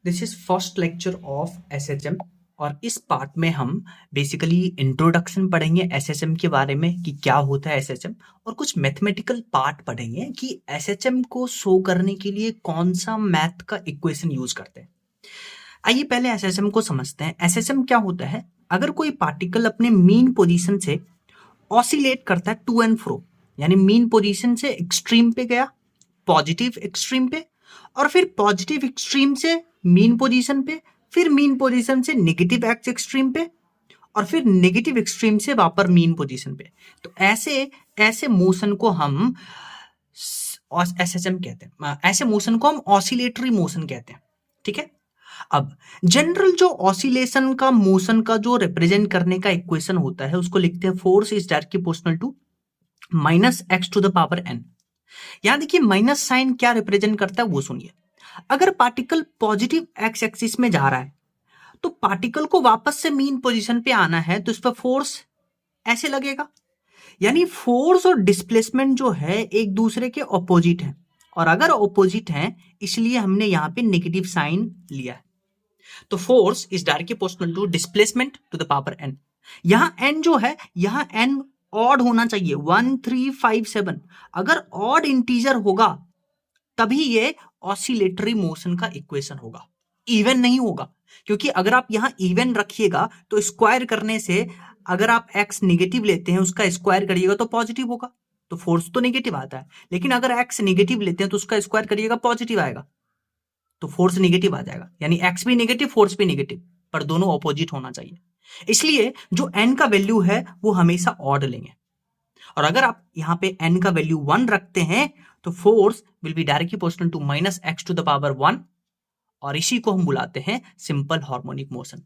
This is first lecture of SHM और इस part में हम बेसिकली इंट्रोडक्शन पढ़ेंगे एसएचएम के बारे में कि क्या होता है एसएचएम, और कुछ मैथमेटिकल पार्ट पढ़ेंगे कि एसएचएम को शो करने के लिए कौन सा मैथ का इक्वेशन यूज करते हैं। आइए पहले एसएचएम को समझते हैं। एसएचएम क्या होता है? अगर कोई पार्टिकल अपने मीन पोजीशन से ऑसिलेट करता है टू एंड फ्रो, यानी मीन पोजीशन से एक्सट्रीम पे गया, पॉजिटिव एक्सट्रीम पे, और फिर पॉजिटिव एक्सट्रीम से मीन पोजीशन पे, फिर मीन पोजीशन से नेगेटिव एक्स एक्सट्रीम पे, और फिर नेगेटिव एक्सट्रीम से वापस मीन पोजीशन पे। तो ऐसे ऐसे मोशन को हम एसएचएम कहते हैं। ऐसे मोशन को हम ऑसिलेटरी मोशन कहते हैं। ठीक है। अब जनरल जो ऑसिलेशन का मोशन का जो रिप्रेजेंट करने का इक्वेशन होता है उसको लिखते हैं force is directly proportional to minus x to the power n. यहां देखिए माइनस साइन क्या रिप्रेजेंट करता है वो सुनिए। अगर पार्टिकल पॉजिटिव एक्स एक्सिस में जा रहा है तो पार्टिकल को वापस से मीन पोजीशन पे आना है तो इस पर फोर्स ऐसे लगेगा, यानी फोर्स और डिस्प्लेसमेंट जो है एक दूसरे के ऑपोजिट है, और अगर ऑपोजिट है इसलिए हमने यहां पे नेगेटिव साइन लिया है। तो force is directly proportional to displacement to the power n. यहां एन जो है, यहां एन ऑड होना चाहिए 1 3 5 7। अगर ऑड इंटीजर होगा तभी ये ऑसिलेटरी मोशन का इक्वेशन होगा, इवन नहीं होगा। क्योंकि अगर आप यहां इवन रखिएगा तो स्क्वायर करने से अगर आप एक्स नेगेटिव लेते हैं उसका स्क्वायर करिएगा तो पॉजिटिव होगा, तो फोर्स तो नेगेटिव आता है। लेकिन अगर एक्स नेगेटिव लेते हैं तो उसका स्क्वायर करिएगा पॉजिटिव आएगा, तो फोर्स नेगेटिव आ जाएगा। यानी एक्स भी नेगेटिव फोर्स भी नेगेटिव, पर दोनों ऑपोजिट होना चाहिए। इसलिए जो एन का वैल्यू है वो हमेशा ऑड लेंगे, और अगर आप यहां पे n का वैल्यू 1 रखते हैं तो force will be directly proportional to minus x to the power 1, और इसी को हम बुलाते हैं सिंपल हार्मोनिक मोशन।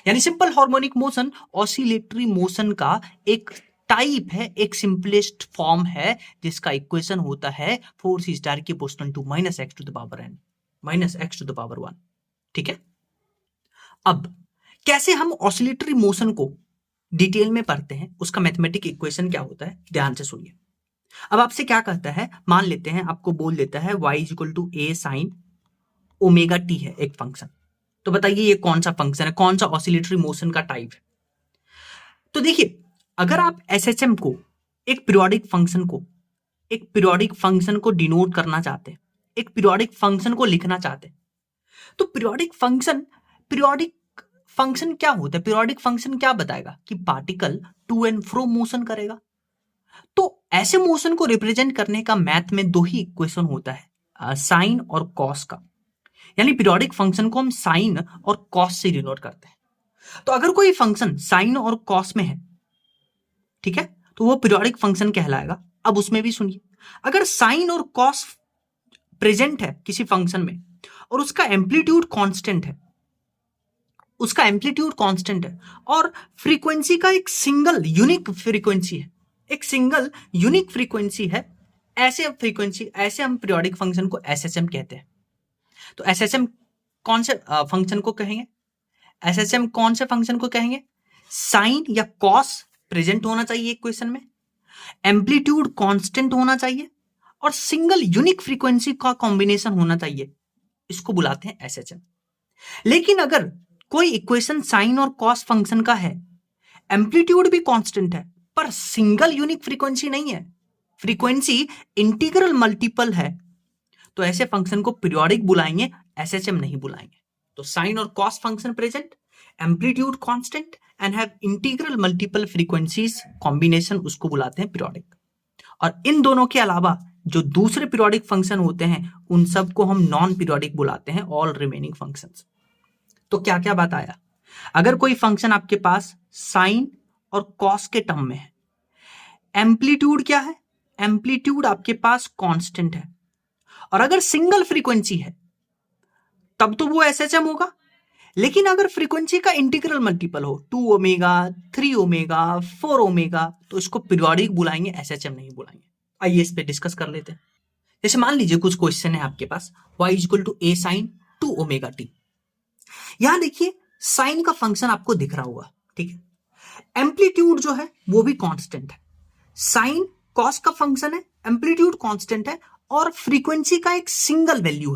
यानी simple harmonic motion oscillatory motion का एक टाइप है, एक सिंपलेस्ट फॉर्म है, जिसका इक्वेशन होता है force is directly proportional to minus x to the power n, minus x to the power 1। ठीक है। अब कैसे हम ऑसिलेटरी मोशन को डिटेल में पढ़ते हैं, उसका मैथमेटिक इक्वेशन क्या होता है, ध्यान से सुनिए। अब आपसे क्या कहता है, मान लेते हैं आपको बोल देता है y is equal to A sine omega t है एक फंक्शन। तो बताइए ये कौन सा फंक्शन है, कौन सा ऑसिलेटरी मोशन का टाइप है। तो देखिए अगर आप एसएचएम को एक पीरियोडिक फंक्शन को डिनोट करना चाहते हैं, एक पीरियोडिक फंक्शन को लिखना चाहते हैं, तो पीरियोडिक फंक्शन क्या होता है, पीरियोडिक फंक्शन क्या बताएगा कि particle to and fro motion करेगा। तो ऐसे मोशन को रिप्रेजेंट करने का मैथ में दो ही इक्वेशन होता है, साइन और कॉस का। यानी पीरियोडिक फंक्शन को हम साइन और कॉस से डिनोट करते हैं। तो अगर कोई फंक्शन साइन और कॉस में है, ठीक है, तो वो पीरियोडिक फंक्शन कहलाएगा। अब उसमें भी सुनिए, अगर साइन और कॉस प्रेजेंट है किसी फंक्शन में और उसका एम्पलीट्यूड कांस्टेंट है और फ्रीक्वेंसी का एक सिंगल यूनिक फ्रीक्वेंसी है, ऐसे हम पीरियोडिक फंक्शन को एसएचएम कहते हैं। तो एसएचएम कौन से फंक्शन को कहेंगे, साइन या कॉस प्रेजेंट होना चाहिए इक्वेशन में, एम्पलीट्यूड कांस्टेंट होना चाहिए, और सिंगल यूनिक फ्रीक्वेंसी का कॉम्बिनेशन होना चाहिए, इसको बुलाते हैं एसएचएम। लेकिन अगर कोई इक्वेशन साइन और कॉस फंक्शन का है, एम्पलीट्यूड भी कांस्टेंट है पर सिंगल यूनिक फ्रीक्वेंसी नहीं है, फ्रीक्वेंसी इंटीग्रल मल्टीपल है, तो ऐसे फंक्शन को पीरियोडिक बुलाएंगे, एसएचएम नहीं बुलाएंगे। तो साइन और cos function present, amplitude constant and have integral multiple frequencies combination, उसको बुलाते हैं पीरियोडिक। और इन दोनों के अलावा जो दूसरे पीरियोडिक फंक्शन होते हैं उन सबको हम नॉन पीरियोडिक बुलाते हैं, ऑल रिमेनिंग फंक्शंस। तो क्या क्या बात आया, अगर कोई फंक्शन आपके पास साइन और कॉस के टर्म में है, एम्पलीट्यूड क्या है, एम्पलीट्यूड आपके पास कांस्टेंट है, और अगर सिंगल फ्रीक्वेंसी है तब तो वो एसएचएम होगा। लेकिन अगर फ्रीक्वेंसी का इंटीग्रल मल्टीपल हो 2 ओमेगा 3 ओमेगा 4 ओमेगा, तो इसको पीरियोडिक बुलाएंगे, एसएचएम नहीं बुलाएंगे। आइए इस पे डिस्कस कर लेते हैं। जैसे मान लीजिए कुछ क्वेश्चन है आपके पास, y is equal to A sine 2 omega t. यहां देखिए साइन का फंक्शन आपको दिख रहा होगा, ठीक है, एम्पलीट्यूड जो है वो भी कांस्टेंट है, साइन कॉस का फंक्शन है, एम्पलीट्यूड कांस्टेंट है, और फ्रीक्वेंसी का एक सिंगल वैल्यू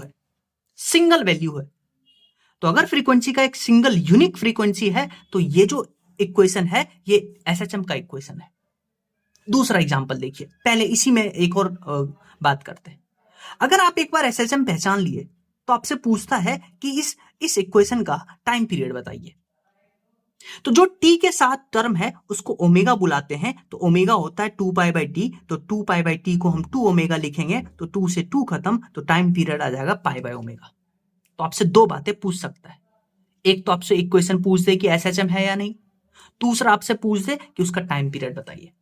है। तो अगर फ्रीक्वेंसी का एक सिंगल यूनिक फ्रीक्वेंसी है तो ये जो इक्वेशन है ये एसएचएम का इक्वेशन है। दूसरा एग्जांपल देखिए, पहले इसी में एक और बात करते हैं। अगर आप एक बार एसएचएम पहचान लिए तो आपसे पूछता है कि इस इक्वेशन का टाइम पीरियड बताइए। तो जो टी के साथ टर्म है उसको ओमेगा बुलाते हैं, तो ओमेगा होता है 2π/t, तो 2π/t को हम 2 ओमेगा लिखेंगे, तो 2 से 2 खत्म, तो टाइम पीरियड आ जाएगा π/ओमेगा। तो आपसे दो बातें पूछ सकता है, एक तो आपसे इक्वेशन पूछ दे कि एसएचएम है या नहीं, दूसरा आपसे पूछ दे कि उसका टाइम पीरियड बताइए।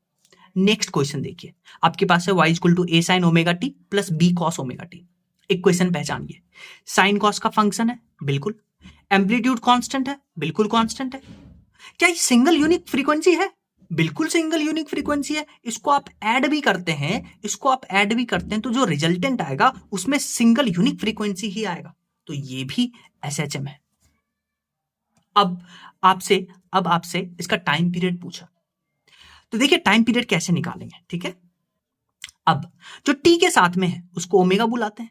नेक्स्ट क्वेश्चन देखिए, आपके पास है y = a sin omega T plus b cos omega T. Equation पहचानिए, साइन कॉस का फंक्शन है, बिल्कुल। एम्पलीट्यूड कांस्टेंट है, बिल्कुल कांस्टेंट है। क्या ये सिंगल यूनिक फ्रीक्वेंसी है? बिल्कुल सिंगल यूनिक फ्रीक्वेंसी है। इसको आप ऐड भी करते हैं, तो जो रिजल्टेंट आएगा उसमें सिंगल यूनिक फ्रीक्वेंसी ही आएगा, तो ये भी एसएचएम है। अब आपसे इसका टाइम पीरियड पूछा, तो देखिए टाइम पीरियड कैसे निकालेंगे, ठीक है। अब जो टी के साथ में है उसको ओमेगा बुलाते हैं,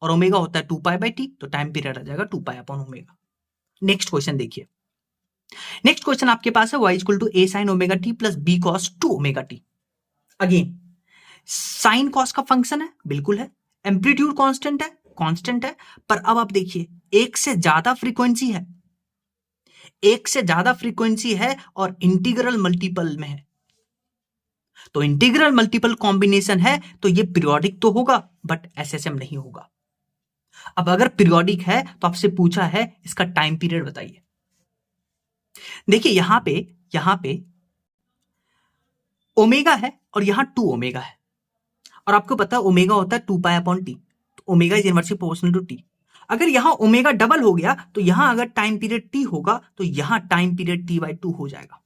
और ओमेगा होता है 2π/t, तो टाइम पीरियड आ जाएगा 2π/ओमेगा। नेक्स्ट क्वेश्चन देखिए, नेक्स्ट क्वेश्चन आपके पास है y = a sin omega T plus b cos 2 omega T. Again sine cos का फंक्शन है, बिल्कुल है। एम्पलीट्यूड कांस्टेंट है, पर अब आप देखिए एक से ज्यादा फ्रीक्वेंसी है और इंटीग्रल मल्टीपल में है, तो इंटीग्रल मल्टीपल कॉम्बिनेशन है तो ये पीरियोडिक तो होगा बट एसएचएम नहीं होगा। अब अगर पीरियोडिक है तो आपसे पूछा है इसका टाइम पीरियड बताइए। देखिए यहां पे ओमेगा है और यहां 2 ओमेगा है, और आपको पता है ओमेगा होता है 2π/t, तो omega is inversely proportional to T. अगर यहां ओमेगा डबल हो गया तो यहां अगर टाइम पीरियड टी होगा तो यहां टाइम पीरियड t/2 हो जाएगा।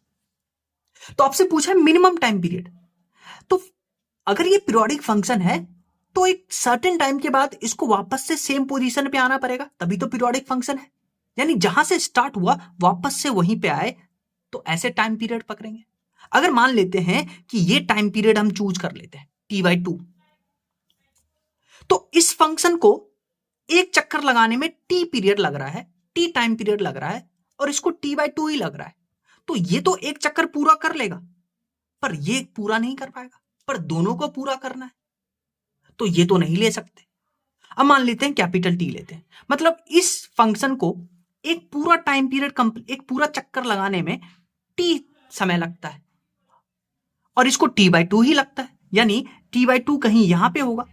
तो आपसे पूछा है मिनिमम टाइम पीरियड, तो अगर ये पीरियोडिक फंक्शन है तो एक सर्टेन टाइम के बाद इसको वापस से सेम पोजीशन पे आना पड़ेगा, तभी तो पीरियोडिक फंक्शन है। यानी जहां से स्टार्ट हुआ वापस से वहीं पे आए, तो ऐसे टाइम पीरियड पकड़ेंगे। अगर मान लेते हैं कि ये टाइम पीरियड हम चूज कर लेते हैं t/2, तो इस फंक्शन को एक चक्कर लगाने में t पीरियड लग रहा है, t टाइम पीरियड लग रहा है, और इसको t/2 ही लग रहा है, तो ये तो एक चक्कर पूरा कर लेगा, पर ये पूरा नहीं कर पाएगा, पर दोनों को पूरा करना है तो ये तो नहीं ले सकते। अब मान लेते हैं कैपिटल टी लेते हैं, मतलब इस फंक्शन को एक पूरा टाइम पीरियड एक पूरा चक्कर लगाने में टी समय लगता है और इसको t/2 ही लगता है, यानी t/2 कहीं यहां पे होगा।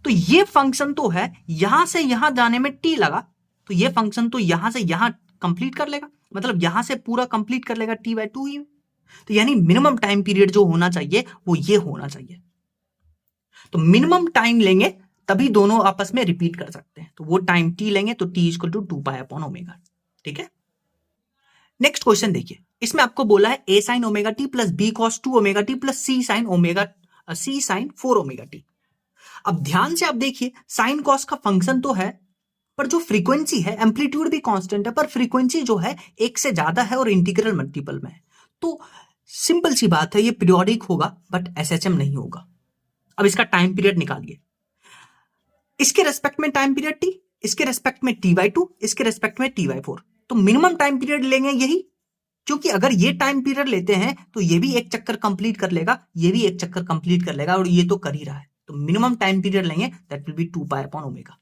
तो ये फंक्शन तो है यहां से यहां जाने में टी लगा, तो ये फंक्शन तो यहां से यहां कंप्लीट कर लेगा, मतलब यहां से पूरा कंप्लीट कर लेगा t/2 ही। तो यानी मिनिमम टाइम पीरियड जो होना चाहिए वो ये होना चाहिए। तो मिनिमम टाइम लेंगे तभी दोनों आपस में रिपीट कर सकते हैं, तो वो टाइम t लेंगे तो t = 2π/ओमेगा, ठीक है। नेक्स्ट क्वेश्चन देखिए, इसमें आपको बोला है a sin omega T plus b cos 2 omega T plus c sin 4 omega T. अब ध्यान से आप देखिए, साइन कॉस का फंक्शन तो है, पर जो फ्रीक्वेंसी है एम्पलीट्यूड भी कांस्टेंट है, पर फ्रीक्वेंसी जो है एक से ज्यादा है और इंटीग्रल मल्टीपल में है, तो सिंपल सी बात है ये पीरियोडिक होगा बट एसएचएम नहीं होगा। अब इसका टाइम पीरियड निकालिए, इसके रेस्पेक्ट में टाइम पीरियड t, इसके रेस्पेक्ट में t/2, इसके रेस्पेक्ट में t/4, तो मिनिमम टाइम पीरियड लेंगे यही, क्योंकि अगर ये टाइम पीरियड लेते हैं तो ये भी एक चक्कर कंप्लीट कर लेगा, ये भी एक चक्कर कंप्लीट कर लेगा, और ये तो कर ही रहा है, तो मिनिमम टाइम पीरियड लेंगे, दैट विल बी 2π/ओमेगा।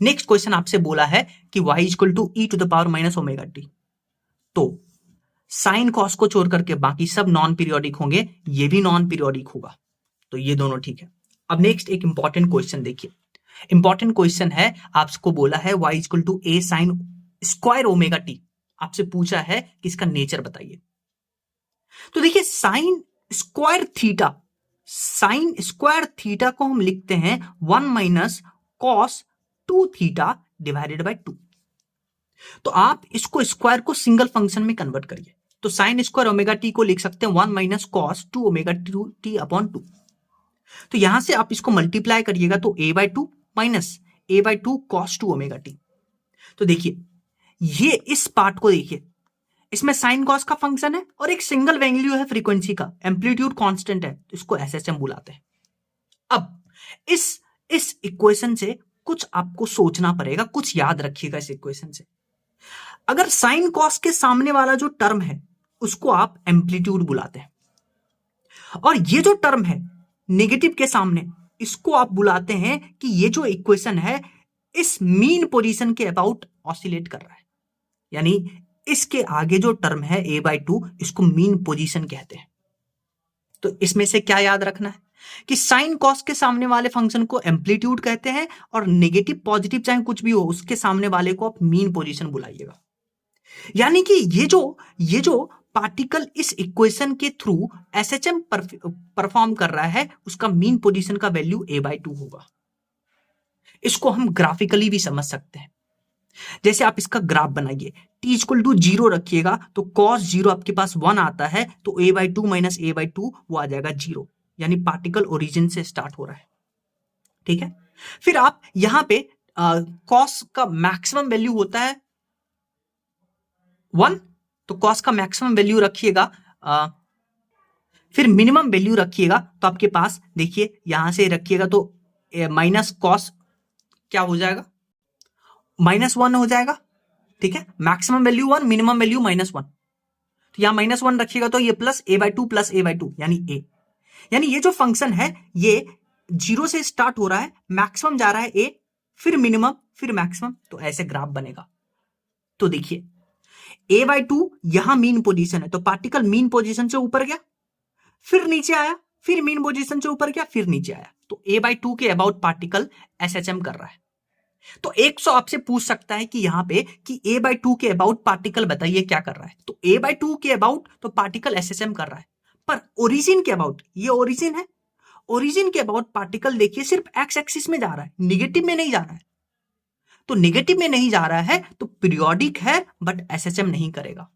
नेक्स्ट क्वेश्चन आपसे बोला है कि y = e⁻ -ωt, तो साइन कॉस को छोड़ करके बाकी सब नॉन पीरियोडिक होंगे, ये भी नॉन पीरियोडिक होगा, तो ये दोनों ठीक है। अब नेक्स्ट एक इंपॉर्टेंट क्वेश्चन देखिए, इंपॉर्टेंट क्वेश्चन है, आपको बोला है y = a sin square omega T, आपसे पूछा है कि इसका नेचर बताइए। तो देखिए साइन स्क्वायर थीटा को हम लिखते हैं 1 - cos 2 थीटा डिवाइडेड बाय 2, तो आप इसको स्क्वायर को सिंगल फंक्शन में कन्वर्ट करिए, तो साइन स्क्वायर ओमेगा टी को लिख सकते हैं 1 - cos 2 ओमेगा t/2। तो यहां से आप इसको मल्टीप्लाई करिएगा तो a/2 minus a/2 cos 2 omega T. तो देखिए ये इस पार्ट को देखिए, इसमें साइन कॉस का फंक्शन है और एक सिंगल वैल्यू है फ्रीक्वेंसी का, एम्पलीट्यूड कांस्टेंट है, तो इसको एसएचएम बुलाते हैं। अब इस इक्वेशन से कुछ आपको सोचना पड़ेगा, कुछ याद रखिएगा इस इक्वेशन से। अगर साइन कॉस के सामने वाला जो टर्म है उसको आप एम्पलीट्यूड बुलाते हैं, और ये जो टर्म है नेगेटिव के सामने, इसको आप बुलाते हैं कि ये जो इक्वेशन है इस मीन पोजीशन के अबाउट ऑसिलेट कर रहा है, यानी इसके आगे जो टर्म है a/2 इसको मीन पोजीशन कहते हैं। तो इसमें से क्या याद रखना है कि साइन कॉस के सामने वाले फंक्शन को एम्पलीट्यूड कहते हैं, और नेगेटिव पॉजिटिव चाहे कुछ भी हो उसके सामने वाले को आप मीन पोजीशन बुलाइएगा। यानी कि ये जो पार्टिकल इस इक्वेशन के थ्रू एसएचएम परफॉर्म कर रहा है उसका मीन पोजीशन का वैल्यू a/2 होगा। इसको हम ग्राफिकली भी समझ सकते हैं। जैसे आप इसका ग्राफ बनाइए, t=0 रखिएगा तो cos 0 आपके पास 1 आता है, तो a/2 माइनस a/2 वो आ जाएगा 0, यानी पार्टिकल ओरिजिन से स्टार्ट हो रहा है। ठीक है, फिर आप यहां पे cos का मैक्सिमम वैल्यू होता है 1, तो cos का मैक्सिमम वैल्यू रखिएगा, फिर मिनिमम वैल्यू रखिएगा, तो आपके पास देखिए यहां से रखिएगा तो माइनस कॉस क्या हो जाएगा, -1 हो जाएगा। ठीक है, मैक्सिमम वैल्यू 1, मिनिमम वैल्यू -1, तो यहां -1 रखिएगा तो ये प्लस a/2 यानी a, यानी ये जो फंक्शन है ये 0 से स्टार्ट हो रहा है, मैक्सिमम जा रहा है a, फिर मिनिमम, फिर मैक्सिमम, तो ऐसे ग्राफ बनेगा। तो देखिए a/2 यहां मीन पोजीशन है, तो पार्टिकल मीन पोजीशन से ऊपर गया, फिर नीचे आया, फिर मीन पोजीशन से ऊपर गया, फिर नीचे आया, तो a/2 के अबाउट पार्टिकल एसएचएम कर रहा है। तो 100 आपसे पूछ सकता है कि यहां पे कि a/2 के अबाउट पार्टिकल बताइए क्या कर रहा है, तो a/2 के अबाउट तो पार्टिकल एसएचएम कर रहा है, पर ओरिजिन के अबाउट, ये ओरिजिन है, ओरिजिन के अबाउट पार्टिकल देखिए सिर्फ एक्स एक्सिस में जा रहा है, निगेटिव में नहीं जा रहा है। तो निगेटिव में नहीं जा रहा है तो पीरियोडिक है बट एसएचएम नहीं करेगा।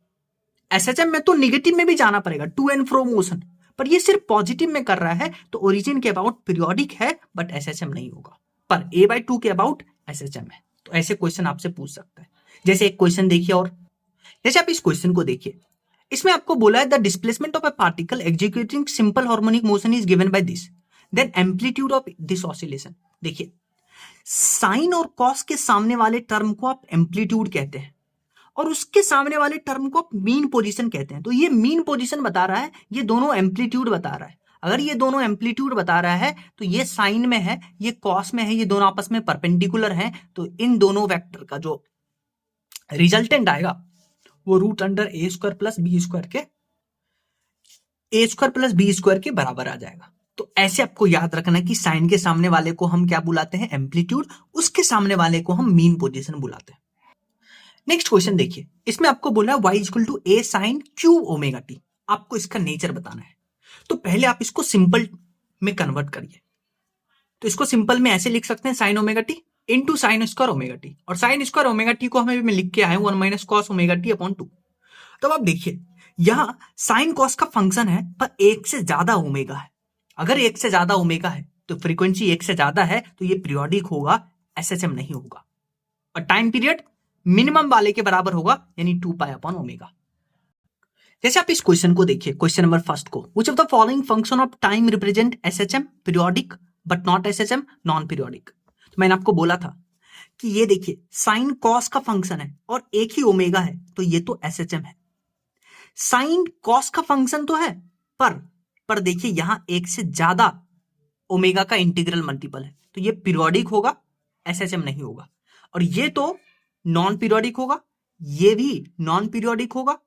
एसएचएम में तो निगेटिव में भी जाना पड़ेगा, टू एंड फ्रो मोशन, पर ये सिर्फ पॉजिटिव में कर रहा है, तो ओरिजिन के अबाउट पीरियोडिक है बट एसएचएम नहीं होगा, पर a/2 के अबाउट एसएचएम है। तो ऐसे क्वेश्चन आपसे पूछ सकता है। जैसे एक क्वेश्चन देखिए, और जैसे आप इस क्वेश्चन को देखिए, इसमें आपको बोला है the displacement of a particle executing simple harmonic motion is given by this, then amplitude of this oscillation. देखिए साइन और कॉस के सामने वाले टर्म को आप एम्पलीट्यूड कहते हैं, और उसके सामने वाले टर्म को आप मीन पोजीशन कहते हैं। तो ये मीन पोजीशन बता रहा है, ये दोनों एम्पलीट्यूड बता रहा है। अगर ये दोनों एम्पलीट्यूड बता रहा है तो ये साइन में है, ये कॉस में है, ये दोनों आपस में परपेंडिकुलर हैं, तो इन दोनों वेक्टर का जो रिजल्टेंट आएगा वो √a² प्लस b² के बराबर आ जाएगा। तो ऐसे आपको याद रखना है कि साइन के सामने वाले को हम क्या बुलाते हैं, एम्पलीट्यूड, उसके सामने वाले को हम मीन पोजीशन बुलाते हैं। नेक्स्ट क्वेश्चन देखिए, इसमें आपको बोला है y = a sin cube omega T, आपको इसका नेचर बताना है। तो पहले आप इसको सिंपल में कन्वर्ट करिए, तो इसको सिंपल में ऐसे लिख सकते हैं sin omega T into sine square omega T, और साइन स्क्वायर ओमेगा टी को हमें मैं लिख के आया हूं 1 - cos ओमेगा टी अपॉन 2। तब आप देखिए यहां साइन कॉस का फंक्शन है पर 1 से ज्यादा ओमेगा है, अगर 1 से ज्यादा ओमेगा है तो फ्रीक्वेंसी 1 से ज्यादा है, तो ये पीरियोडिक होगा, एसएचएम नहीं होगा, और टाइम पीरियड मिनिमम वाले के बराबर होगा, यानी 2π/ω। जैसे आप इस क्वेश्चन को देखिए, क्वेश्चन नंबर फर्स्ट को, which of the following function of time represent SHM periodic but not SHM non periodic. तो मैंने आपको बोला था कि ये देखिए साइन कॉस का फंक्शन है और एक ही ओमेगा है, तो ये तो एसएचएम है। साइन कॉस का फंक्शन तो है, पर देखिए यहां 1 से ज्यादा ओमेगा का इंटीग्रल मल्टीपल है, तो ये पीरियोडिक होगा, एसएचएम नहीं होगा। और ये तो नॉन पीरियोडिक होगा, ये भी नॉन पीरियोडिक होगा,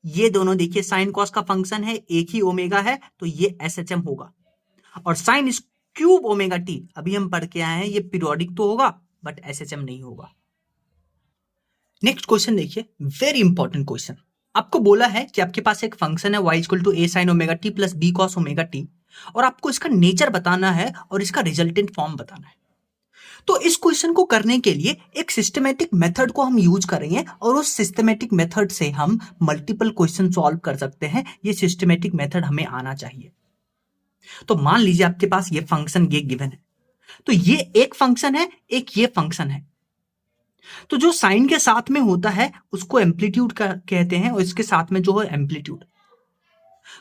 ये दोनों देखिए साइन कॉस का फंक्शन है, एक ही ओमेगा है, तो ये एसएचएम होगा। और साइन क्यूब ओमेगा टी अभी हम पढ़ के आए हैं, ये पीरियोडिक तो होगा बट एसएचएम नहीं होगा। नेक्स्ट क्वेश्चन देखिए, वेरी इंपॉर्टेंट क्वेश्चन। आपको बोला है कि आपके पास एक फंक्शन है y = a sin omega T plus b cos omega T, और आपको इसका नेचर बताना है और इसका रिजल्टेंट फॉर्म बताना है। तो इस क्वेश्चन को करने के लिए एक सिस्टमेटिक मेथड को हम यूज करेंगे, और उस सिस्टमेटिक मेथड से हम मल्टीपल क्वेश्चन सॉल्व कर सकते हैं। ये सिस्टमेटिक मेथड हमें आना चाहिए। तो मान लीजिए आपके पास ये फंक्शन ये गिवन है, तो ये एक फंक्शन है, एक ये फंक्शन है, तो जो साइन के साथ में होता है उसको एम्पलीट्यूड कहते हैं, और इसके साथ में जो है एम्पलीट्यूड।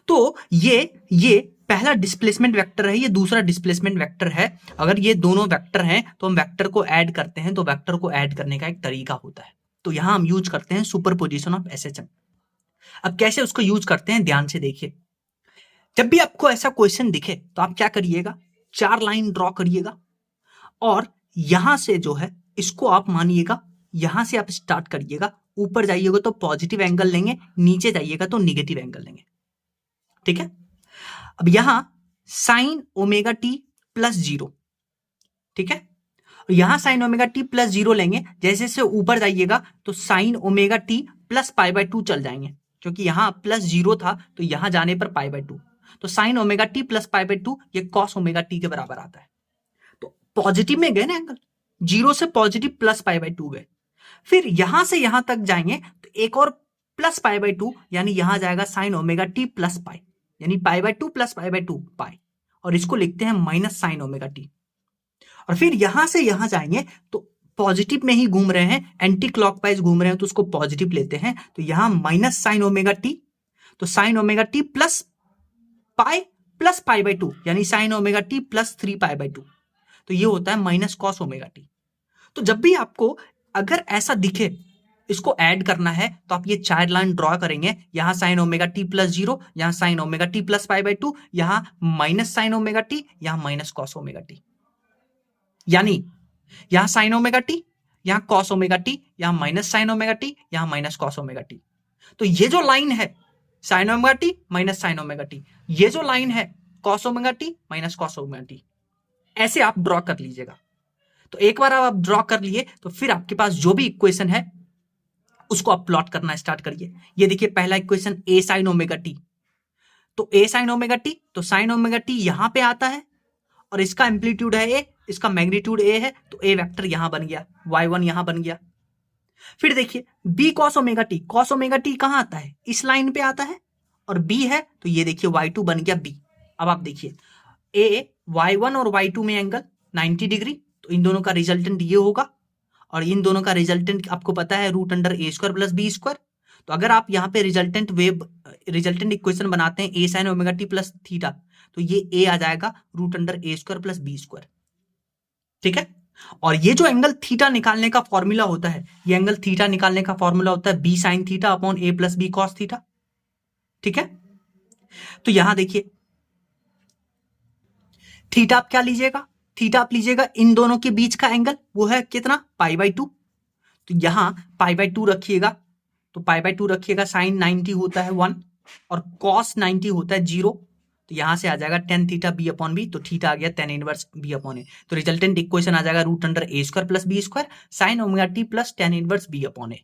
तो ये पहला डिस्प्लेसमेंट वेक्टर है, ये दूसरा डिस्प्लेसमेंट वेक्टर है। अगर ये दोनों वेक्टर हैं तो हम वेक्टर को ऐड करते हैं, तो वेक्टर को ऐड करने का एक तरीका होता है। तो यहां हम यूज करते हैं सुपरपोजिशन ऑफ एसएचएम। अब कैसे उसको यूज करते हैं ध्यान से देखिए। जब भी आपको ऐसा क्वेश्चन दिखे तो आप क्या करिएगा, 4 लाइन ड्रॉ करिएगा और यहां से जो है इसको आप मानिएगा, यहां से आप स्टार्ट करिएगा, ऊपर जाइएगा तो पॉजिटिव एंगल लेंगे, नीचे जाइएगा तो निगेटिव एंगल लेंगे। ठीक है। अब यहां साइन ओमेगा टी प्लस 0, ठीक है, यहां साइन ओमेगा टी प्लस 0 लेंगे, जैसे से ऊपर जाइएगा तो sign omega T plus pi by 2 चल जाएंगे, क्योंकि यहां प्लस 0 था तो यहां जाने पर पाई बाय 2, तो sign omega T plus pi by 2 ये कॉस ओमेगा टी के बराबर आता है। तो पॉजिटिव में गए ना एंगल, 0 से पॉजिटिव प्लस पाई बाय 2 गए, फिर यहां से यहां तक जाएंगे तो एक और प्लस पाई बाय 2, यानी यहां जाएगा sine omega T plus pi, यानी पाई बाय 2 प्लस पाई बाय 2 पाई, और इसको लिखते हैं माइनस साइन ओमेगा टी। और फिर यहां से यहां जाएंगे तो पॉजिटिव में ही घूम रहे हैं, एंटी क्लॉकवाइज घूम रहे हैं तो उसको पॉजिटिव लेते हैं, तो यहां माइनस साइन ओमेगा टी, तो sign omega T plus pi by 2, यानी sign omega T plus 3 pi by 2, तो ये होता है माइनस कॉस ओमेगा टी। तो जब भी आपको अगर ऐसा दिखे, इसको ऐड करना है तो आप ये 4 लाइन ड्रॉ करेंगे, यहां साइन ओमेगा टी प्लस 0, यहां sign omega T plus pi by 2, यहां माइनस साइन ओमेगा टी, यहां माइनस कॉस ओमेगा टी, यानी यहां साइन ओमेगा टी, यहां कॉस ओमेगा टी, यहां माइनस साइन ओमेगा टी, यहां माइनस कॉस ओमेगा टी। तो ये जो लाइन है sign omega T minus sign omega T, ये जो लाइन है cos omega T minus cos omega T, ऐसे आप ड्रॉ कर लीजिएगा। तो एक बार आप ड्रॉ कर लिए तो फिर आपके पास जो भी इक्वेशन है उसको आप प्लॉट करना स्टार्ट करिए। ये देखिए पहला इक्वेशन ए साइन ओमेगा टी, तो ए साइन ओमेगा टी, तो साइन ओमेगा टी यहां पे आता है और इसका एम्पलीट्यूड है ए, इसका मैग्नीट्यूड ए है, तो ए वेक्टर यहां बन गया, y1 यहां बन गया। फिर देखिए बी कॉस ओमेगा टी कहां आता है, इस लाइन पे आता है, और बी है तो ये देखिए y2 बन गया बी। अब आप देखिए ए y1 और y2 में एंगल 90 डिग्री, तो इन दोनों का रिजल्टेंट ये होगा, और इन दोनों का रिजल्टेंट आपको पता है root under A square plus B square. तो अगर आप यहाँ पे रिजल्टेंट इक्वेशन बनाते हैं A sine omega T plus theta, तो ये ए आ जाएगा root under A square plus B square. ठीक है। और ये जो एंगल थीटा निकालने का फॉर्मूला होता है, ये एंगल थीटा निकालने का फॉर्मूला होता है बी साइन थीटा अपॉन ए प्लस बी कॉस थीटा। ठीक है। तो यहां देखिए थीटा आप क्या लीजिएगा, थीटा आप लीजिएगा इन दोनों के बीच का एंगल, वो है कितना, पाई बाय 2। तो यहां पाई बाय 2 रखिएगा, तो पाई बाय 2 रखिएगा, साइन 90 होता है 1 और कॉस 90 होता है 0, तो यहां से आ जाएगा tan theta B upon B, तो थीटा आ गया tan inverse B upon A. तो रिजल्टेंट इक्वेशन आ जाएगा root under A square plus B square sine omega T plus tan inverse B upon A.